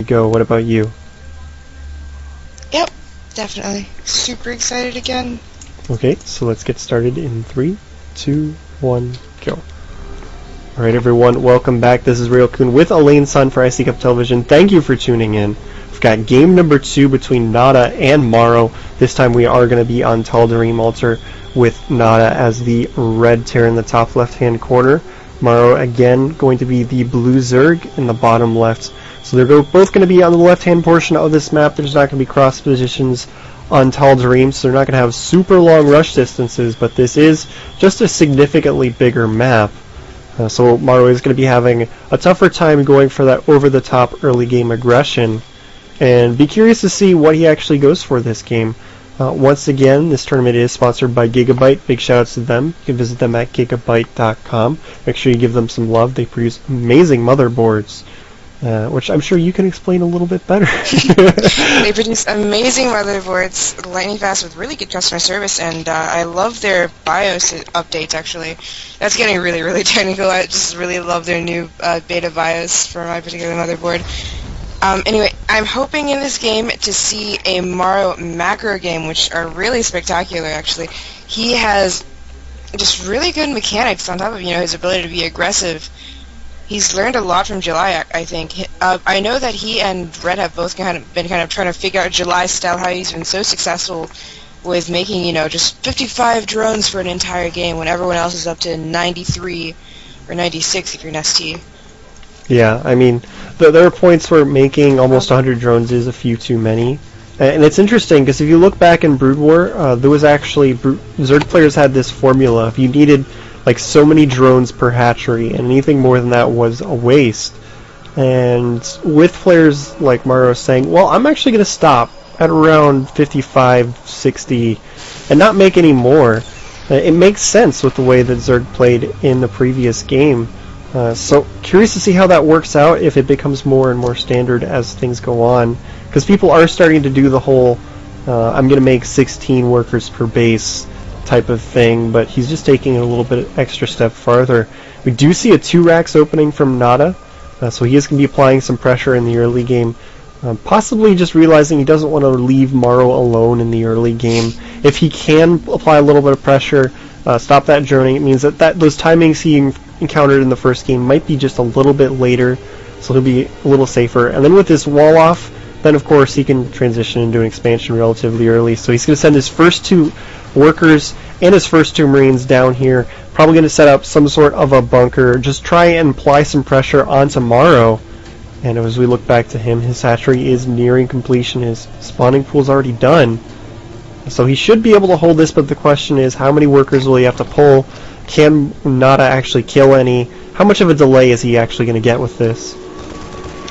go. What about you? Yep, definitely. Super excited again. Okay, so let's get started in 3, 2, 1, go. Alright everyone, welcome back. This is Ro16 with Elaine Sun for iCCupTV. Thank you for tuning in. We've got game number 2 between NaDa and MorroW. This time we are going to be on Tal'Darim Altar with NaDa as the red tear in the top left hand corner. MorroW again going to be the blue Zerg in the bottom left. So they're both going to be on the left hand portion of this map. There's not going to be cross positions on Tal'Darim, so they're not going to have super long rush distances, but this is just a significantly bigger map. So MorroW is going to be having a tougher time going for that over-the-top early game aggression, and be curious to see what he actually goes for this game. Once again, this tournament is sponsored by Gigabyte. Big shoutouts to them. You can visit them at gigabyte.com. Make sure you give them some love. They produce amazing motherboards, which I'm sure you can explain a little bit better. They produce amazing motherboards, lightning fast with really good customer service, and I love their BIOS updates, actually. That's getting really, really technical. I just really love their new beta BIOS for my particular motherboard. Anyway, I'm hoping in this game to see a MorroW macro game, which are really spectacular, actually. He has just really good mechanics on top of, his ability to be aggressive. He's learned a lot from July, I think. I know that he and Red have both been trying to figure out July's style, how he's been so successful with making, just 55 drones for an entire game when everyone else is up to 93 or 96 if you're an ST. Yeah, I mean, there are points where making almost 100 drones is a few too many. And it's interesting, because if you look back in Brood War, there was actually, Zerg players had this formula. If you needed like so many drones per hatchery, and anything more than that was a waste. And with players like MorroW saying, well, I'm actually going to stop at around 55, 60, and not make any more, it makes sense with the way that Zerg played in the previous game. So curious to see how that works out, if it becomes more and more standard as things go on, because people are starting to do the whole I'm going to make 16 workers per base type of thing, but he's just taking it a little bit extra step farther. We do see a 2 racks opening from NaDa, so he is going to be applying some pressure in the early game, possibly just realizing he doesn't want to leave MorroW alone in the early game. If he can apply a little bit of pressure, stop that droning, it means that those timings he encountered in the first game might be just a little bit later, so he'll be a little safer. And then with this wall off, then of course he can transition into an expansion relatively early. So he's going to send his first 2 workers and his first 2 Marines down here, probably going to set up some sort of a bunker, just try and apply some pressure onto MorroW. And as we look back to him, his hatchery is nearing completion, his spawning pool is already done. So he should be able to hold this, but the question is, how many workers will he have to pull? Can NaDa actually kill any? How much of a delay is he actually going to get with this?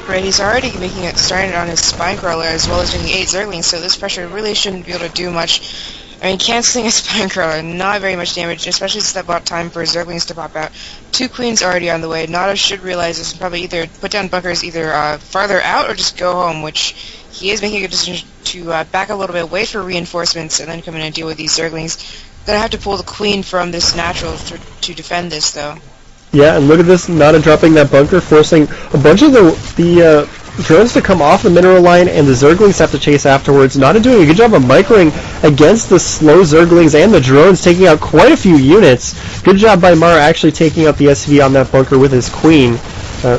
Right, he's already making it started on his spine crawler as well as doing 8 Zerglings, so this pressure really shouldn't be able to do much. I mean, canceling a spine crawler, not very much damage, especially since that bought time for Zerglings to pop out. 2 Queens already on the way. NaDa should realize this and probably either put down bunkers either farther out or just go home, which he is making a decision to back a little bit, wait for reinforcements, and then come in and deal with these Zerglings. Gonna have to pull the Queen from this natural to defend this, though. Yeah, and look at this, NaDa dropping that bunker, forcing a bunch of the drones to come off the mineral line, and the Zerglings have to chase afterwards. NaDa doing a good job of microing against the slow Zerglings and the drones, taking out quite a few units. Good job by MorroW actually taking out the SV on that bunker with his Queen,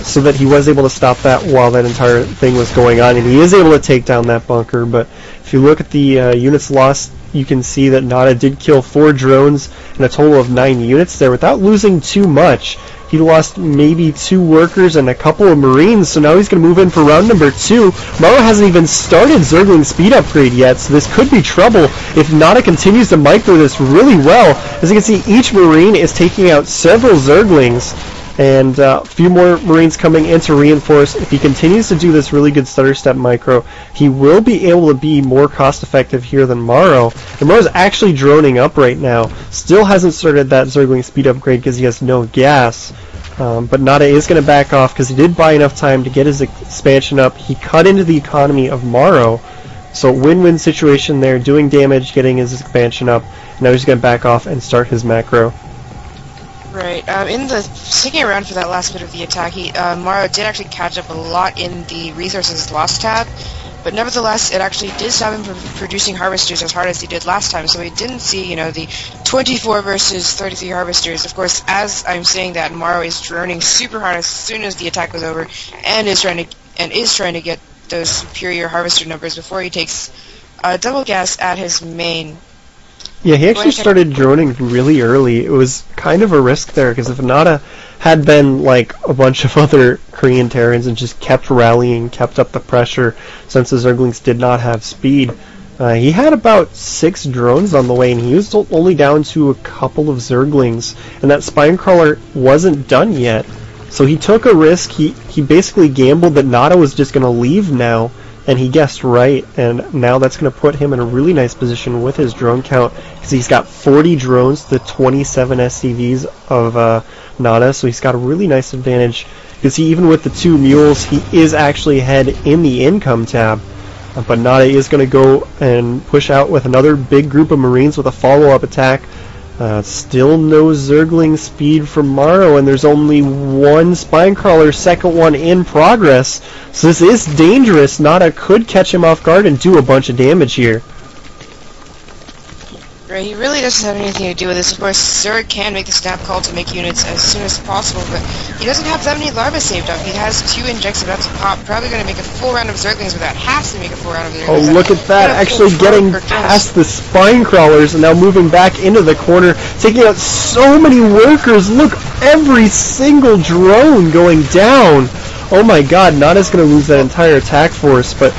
so that he was able to stop that while that entire thing was going on, and he is able to take down that bunker. But if you look at the units lost, you can see that NaDa did kill 4 drones and a total of 9 units there without losing too much. He lost maybe 2 workers and a couple of Marines, so now he's going to move in for round number 2. MorroW hasn't even started Zergling speed upgrade yet, so this could be trouble if NaDa continues to micro this really well. As you can see, each Marine is taking out several Zerglings, and a few more Marines coming in to reinforce. If he continues to do this really good stutter step micro, he will be able to be more cost effective here than MorroW. And MorroW's actually droning up right now. Still hasn't started that Zergling speed upgrade because he has no gas. But NaDa is going to back off because he did buy enough time to get his expansion up. He cut into the economy of MorroW. So win-win situation there, doing damage, getting his expansion up. Now he's going to back off and start his macro. Right. In the sticking around for that last bit of the attack, MorroW did actually catch up a lot in the resources lost tab, but nevertheless, it actually did stop him from producing harvesters as hard as he did last time. So we didn't see, you know, the 24 versus 33 harvesters. Of course, as I'm saying that, MorroW is droning super hard as soon as the attack was over, and is trying to get those superior harvester numbers before he takes double gas at his main. Yeah, he actually started droning really early. It was kind of a risk there, because if NaDa had been like a bunch of other Korean Terrans and just kept rallying, kept up the pressure, since the Zerglings did not have speed, he had about 6 drones on the way, and he was only down to a couple of Zerglings, and that Spinecrawler wasn't done yet. So he took a risk. He basically gambled that NaDa was just going to leave now, and he guessed right, and now that's going to put him in a really nice position with his drone count, because he's got 40 drones to 27 SCVs of NaDa, so he's got a really nice advantage, because even with the 2 mules, he is actually ahead in the income tab. But NaDa is going to go and push out with another big group of Marines with a follow-up attack. Still no Zergling speed from MorroW, and there's only one Spinecrawler, second one in progress. So this is dangerous. NaDa could catch him off guard and do a bunch of damage here. Right, he really doesn't have anything to do with this. Of course, Zerg can make the snap call to make units as soon as possible, but he doesn't have that many larvae saved up. He has 2 injects about to pop, probably going to make a full round of Zerglings, but that has to make a full round of Zerglings. Oh, look at that, actually getting past the Spinecrawlers and now moving back into the corner, taking out so many workers. Look, every single drone going down. Oh my god, NaDa's going to lose that entire attack force, but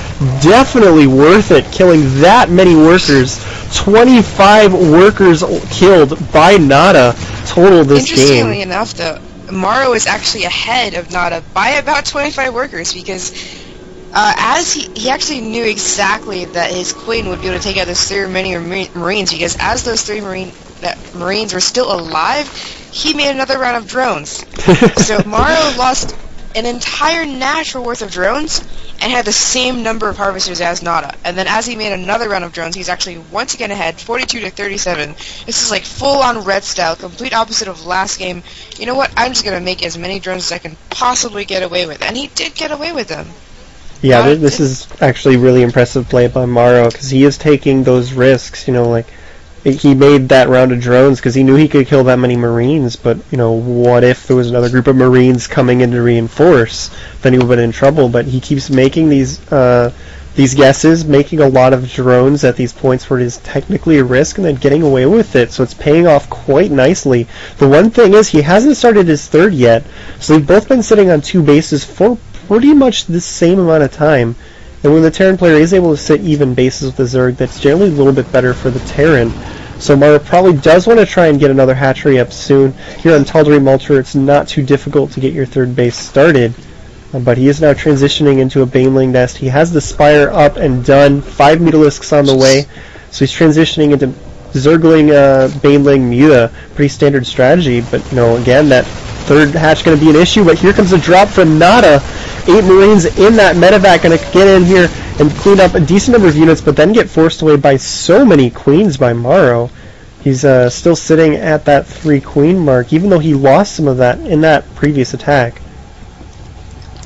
definitely worth it, killing that many workers. 25 workers killed by NaDa total this game. Interestingly enough, though, MorroW is actually ahead of NaDa by about 25 workers, because as he actually knew exactly that his Queen would be able to take out those 3 remaining Marines, because as those 3 Marines were still alive, he made another round of drones. So MorroW lost an entire natural worth of drones and had the same number of harvesters as NaDa. And then as he made another round of drones, he's actually once again ahead, 42 to 37. This is like full-on red style, complete opposite of last game. You know what? I'm just going to make as many drones as I can possibly get away with. And he did get away with them. Yeah, this is actually really impressive play by MorroW, because he is taking those risks, you know, like he made that round of drones because he knew he could kill that many Marines, but, you know, what if there was another group of Marines coming in to reinforce? Then he would have been in trouble, but he keeps making these guesses, making a lot of drones at these points where it is technically a risk, and then getting away with it, so it's paying off quite nicely. The one thing is, he hasn't started his 3rd yet, so they've both been sitting on 2 bases for pretty much the same amount of time. And when the Terran player is able to sit even bases with the Zerg, that's generally a little bit better for the Terran. So MorroW probably does want to try and get another hatchery up soon. Here on Tal'Dorei Malter, it's not too difficult to get your 3rd base started. But he is now transitioning into a Baneling nest. He has the Spire up and done, 5 Mutalisks on the way. So he's transitioning into Zergling, Baneling, Muta. Pretty standard strategy, but, you know, again, that 3rd hatch going to be an issue. But here comes a drop from NaDa. 8 Marines in that medevac going to get in here and clean up a decent number of units, but then get forced away by so many Queens by MorroW. He's still sitting at that 3 Queen mark, even though he lost some of that in that previous attack.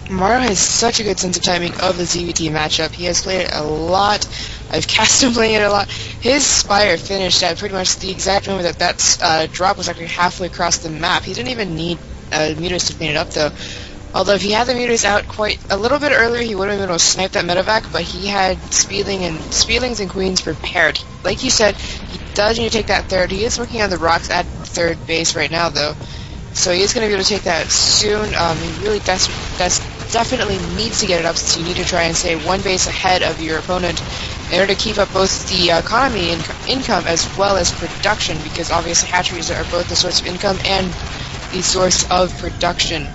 MorroW has such a good sense of timing of the ZVT matchup. He has played it a lot. I've cast him playing it a lot. His Spire finished at pretty much the exact moment that drop was actually halfway across the map. He didn't even need Mutas to clean it up, though. Although if he had the Mutas out quite a little bit earlier, he would have been able to snipe that medevac, but he had Speedlings and Queens prepared. Like you said, he does need to take that 3rd. He is working on the rocks at 3rd base right now, though. So he is going to be able to take that soon. He really definitely needs to get it up, since you need to try and stay 1 base ahead of your opponent in order to keep up both the economy and income as well as production, because obviously hatcheries are both the source of income and the source of production.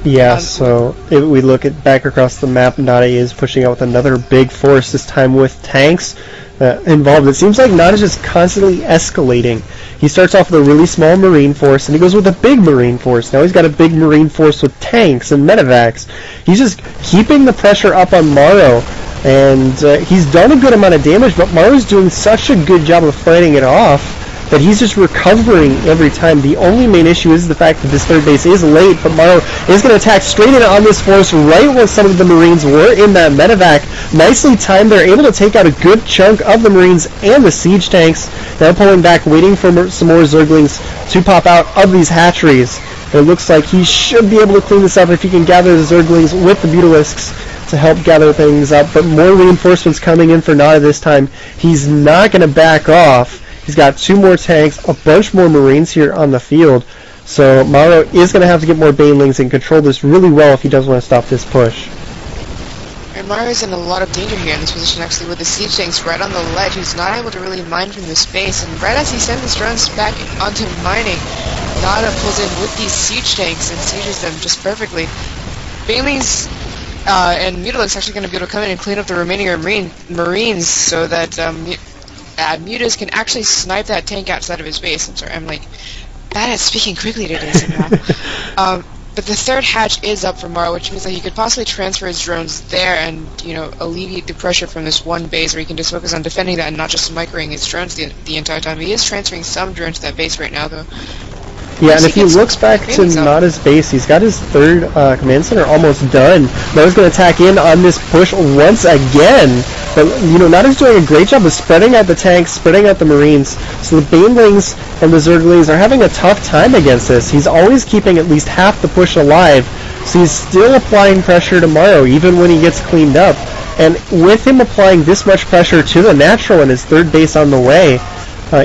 Yeah, so if we look at back across the map, NaDa is pushing out with another big force, this time with tanks involved. It seems like NaDa's just constantly escalating. He starts off with a really small Marine force, and he goes with a big Marine force. Now he's got a big Marine force with tanks and medevacs. He's just keeping the pressure up on MorroW, and he's done a good amount of damage, but MorroW's doing such a good job of fighting it off that he's just recovering every time. The only main issue is the fact that this third base is late, but MorroW is going to attack straight in on this force right when some of the Marines were in that medevac. Nicely timed. They're able to take out a good chunk of the Marines and the siege tanks. Now pulling back, waiting for some more Zerglings to pop out of these hatcheries. It looks like he should be able to clean this up if he can gather the Zerglings with the Butalisks to help gather things up, but more reinforcements coming in for NaDa this time. He's not going to back off. He's got 2 more tanks, a bunch more Marines here on the field, so MorroW is going to have to get more Banelings and control this really well if he does want to stop this push. And MorroW is in a lot of danger here in this position, actually, with the siege tanks right on the ledge. He's not able to really mine from this base, and right as he sends his drones back onto mining, NaDa pulls in with these siege tanks and sieges them just perfectly. Banelings and Mutalisks actually going to be able to come in and clean up the remaining Marines so that Mutas can actually snipe that tank outside of his base. I'm sorry, I'm like bad at speaking quickly today somehow. But the third hatch is up for MorroW, which means that he could possibly transfer his drones there and, you know, alleviate the pressure from this one base where he can just focus on defending that and not just microing his drones the entire time. He is transferring some drones to that base right now, though. Yeah, and if he looks back to NaDa's base, he's got his third command center almost done. NaDa's going to attack in on this push once again. But, you know, NaDa's doing a great job of spreading out the tanks, spreading out the Marines. So the Banelings and the Zerglings are having a tough time against this. He's always keeping at least half the push alive. So he's still applying pressure to MorroW, even when he gets cleaned up. And with him applying this much pressure to the natural and his third base on the way,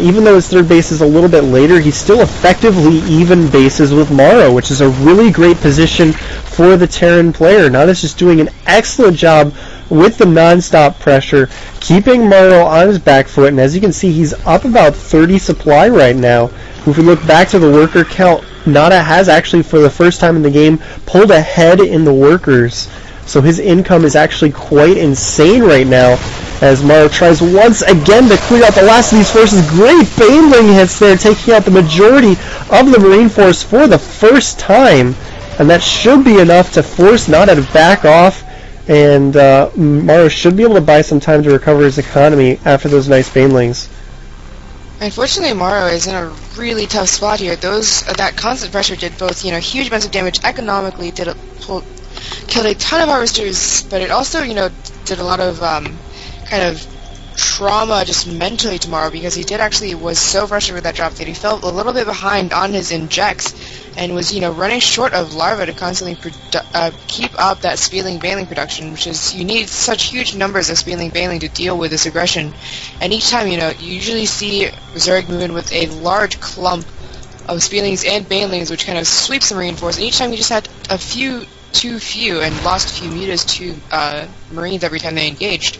even though his third base is a little bit later, he still effectively even bases with MorroW, which is a really great position for the Terran player. NaDa's just doing an excellent job with the non-stop pressure, keeping MorroW on his back foot, and as you can see, he's up about 30 supply right now. If we look back to the worker count, NaDa has actually, for the first time in the game, pulled ahead in the workers. So his income is actually quite insane right now, as MorroW tries once again to clear out the last of these forces. Great Baneling hits there, taking out the majority of the Marine force for the first time, and that should be enough to force NaDa to back off, and MorroW should be able to buy some time to recover his economy after those nice Banelings. Unfortunately, MorroW is in a really tough spot here. That constant pressure did both, you know, huge amounts of damage economically, killed a ton of harvesters, but it also, you know, did a lot of kind of trauma just mentally to MorroW, because he was so frustrated with that drop that he felt a little bit behind on his injects and was, you know, running short of larvae to constantly keep up that Spearling Baneling production, which is, you need such huge numbers of Spearling Baneling to deal with this aggression. And each time, you know, you usually see Zerg move in with a large clump of Spearlings and Banelings, which kind of sweeps the Marine force, and each time you just had too few and lost a few mutas to Marines every time they engaged.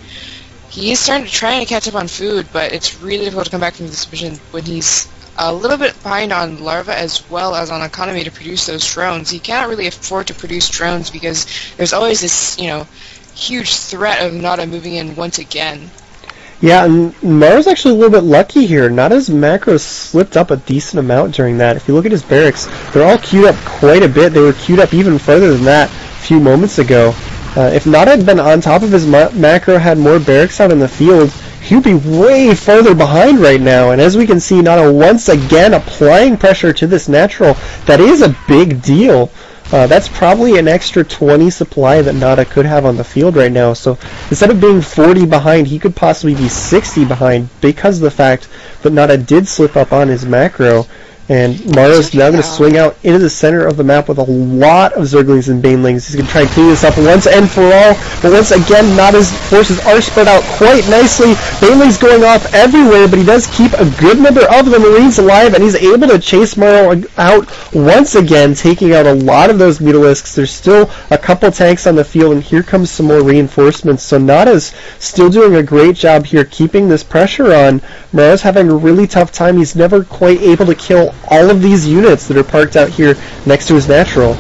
He is trying to catch up on food, but it's really difficult to come back from this position when he's a little bit behind on larvae as well as on economy to produce those drones. He cannot really afford to produce drones because there's always this, you know, huge threat of NaDa moving in once again. Yeah, and MorroW's actually a little bit lucky here. NaDa's macros slipped up a decent amount during that. If you look at his barracks, they're all queued up quite a bit. They were queued up even further than that a few moments ago. If NaDa had been on top of his macro, had more barracks out in the field, he would be way further behind right now. And as we can see, NaDa once again applying pressure to this natural. That is a big deal. That's probably an extra 20 supply that NaDa could have on the field right now. So instead of being 40 behind, he could possibly be 60 behind because of the fact that NaDa did slip up on his macro. And MorroW's now going to swing out into the center of the map with a lot of Zerglings and Banelings. He's going to try and clean this up once and for all. But once again, NaDa's forces are spread out quite nicely. Banelings going off everywhere, but he does keep a good number of the Marines alive, and he's able to chase MorroW out once again, taking out a lot of those Mutalisks. There's still a couple tanks on the field, and here comes some more reinforcements. So NaDa's still doing a great job here keeping this pressure on. MorroW's having a really tough time. He's never quite able to kill all of these units that are parked out here next to his natural.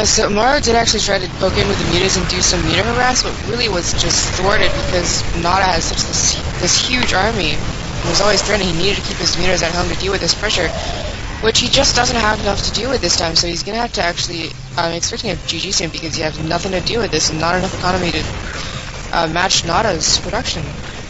So MorroW did actually try to poke in with the mutas and do some muta harass, but really was just thwarted because NaDa has such this huge army. He was always threatening he needed to keep his mutas at home to deal with this pressure, which he just doesn't have enough to deal with this time, so he's going to have to actually, I'm expecting a GG soon because you have nothing to deal with this and not enough economy to match NaDa's production.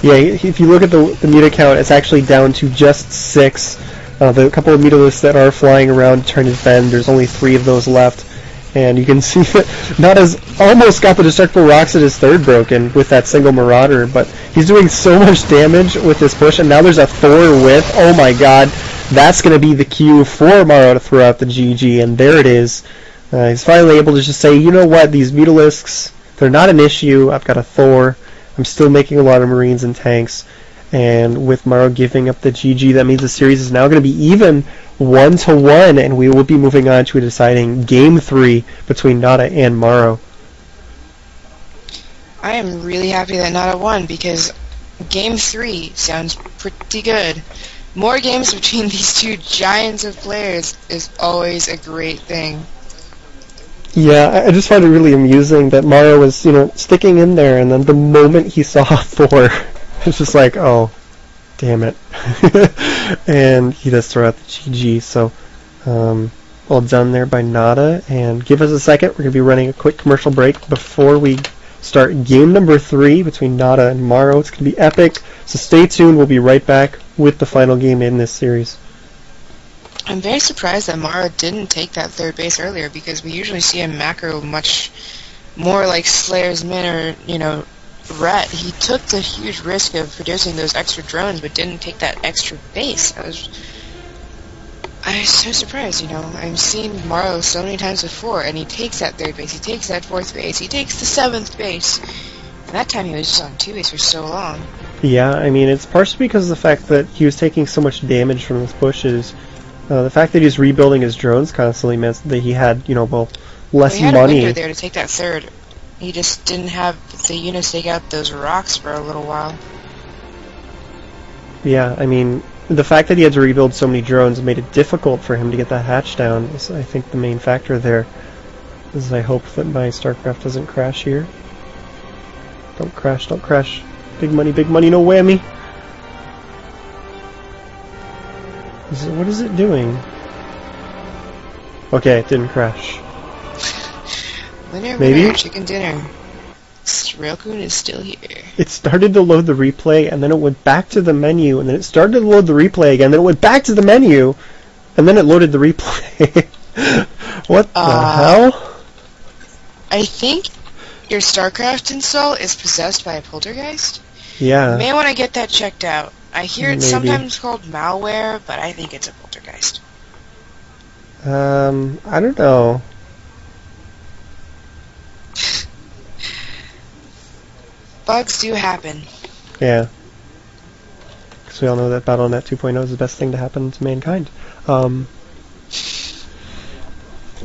Yeah, if you look at the meta count, it's actually down to just 6. The couple of mutalisks that are flying around to turn his bend, there's only 3 of those left. And you can see that NaDa's almost got the Destructible Rocks at his 3rd broken with that single Marauder, but he's doing so much damage with this push, and now there's a Thor with, oh my god, that's going to be the cue for MorroW to throw out the GG, and there it is. He's finally able to just say, you know what, these mutalisks, they're not an issue, I've got a Thor, I'm still making a lot of Marines and tanks, and with MorroW giving up the GG, that means the series is now going to be even 1-1, and we will be moving on to a deciding Game 3 between NaDa and MorroW. I am really happy that NaDa won, because Game 3 sounds pretty good. More games between these two giants of players is always a great thing. Yeah, I just find it really amusing that MorroW was, you know, sticking in there, and then the moment he saw Thor, it's just like, oh, damn it. And he does throw out the GG, so well done there by NaDa. And give us a second, we're going to be running a quick commercial break before we start game number 3 between NaDa and MorroW. It's going to be epic, so stay tuned, we'll be right back with the final game in this series. I'm very surprised that MorroW didn't take that 3rd base earlier, because we usually see him macro much more like Slayer's Min or, you know, Ret. He took the huge risk of producing those extra drones, but didn't take that extra base. I was so surprised, you know. I've seen MorroW so many times before, and he takes that 3rd base, he takes that 4th base, he takes the 7th base. And that time he was just on 2 base for so long. Yeah, I mean, it's partially because of the fact that he was taking so much damage from those pushes. The fact that he was rebuilding his drones constantly meant that he had, you know, well, less he had money. A window there to take that 3rd. He just didn't have the units take out those rocks for a little while. Yeah, I mean, the fact that he had to rebuild so many drones made it difficult for him to get that hatch down is, I think, the main factor there. As I hope that my StarCraft doesn't crash here. Don't crash, don't crash. Big money, no whammy. What is it doing? Okay, it didn't crash. Winner, Maybe? winner, chicken dinner. Railcoon is still here. It started to load the replay, and then it went back to the menu, and then it started to load the replay again, then it went back to the menu, and then it loaded the replay. What the hell? I think your StarCraft install is possessed by a poltergeist. Yeah. You may want to get that checked out. I hear it's Maybe. sometimes called malware, but I think it's a poltergeist. I don't know. Bugs do happen. Yeah. Because we all know that BattleNet 2.0 is the best thing to happen to mankind.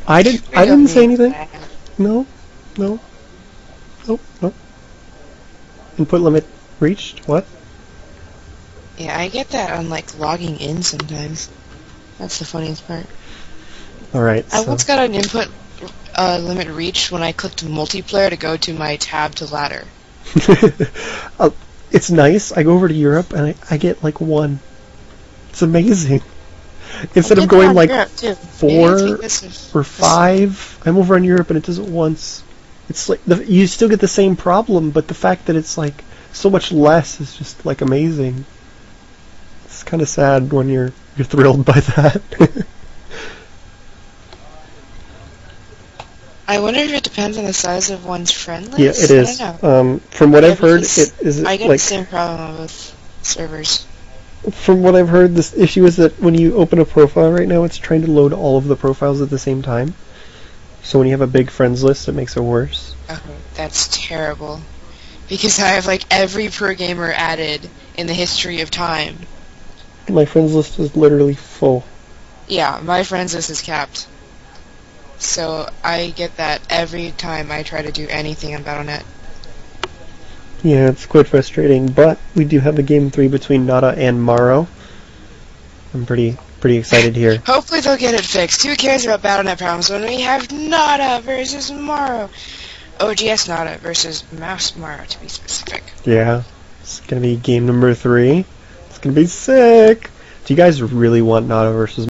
I didn't say anything. No. Input limit reached. What? Yeah, I get that on, like, logging in sometimes. That's the funniest part. Alright, I once got an input limit reached when I clicked multiplayer to go to my tab to ladder. It's nice. I go over to Europe and I get like 1. It's amazing. Instead of going like 4 or 5, I'm over in Europe and it does it once. It's like you still get the same problem, but the fact that it's like so much less is just like amazing. It's kind of sad when you're thrilled by that. I wonder if it depends on the size of one's friend list. Yeah, it is. I don't know. From what I've heard, it is I get like the same problem with servers. From what I've heard, this issue is that when you open a profile right now, it's trying to load all of the profiles at the same time. So when you have a big friends list, it makes it worse. Oh, that's terrible. Because I have like every pro gamer added in the history of time. My friends list is literally full. Yeah, my friends list is capped. So I get that every time I try to do anything on BattleNet. Yeah, it's quite frustrating, but we do have a game 3 between NaDa and MorroW. I'm pretty excited here. Hopefully they'll get it fixed. Who cares about BattleNet problems when we have NaDa versus MorroW? OGS NaDa versus Mouse MorroW, to be specific. Yeah, it's gonna be game number 3. It's gonna be sick. Do you guys really want NaDa versus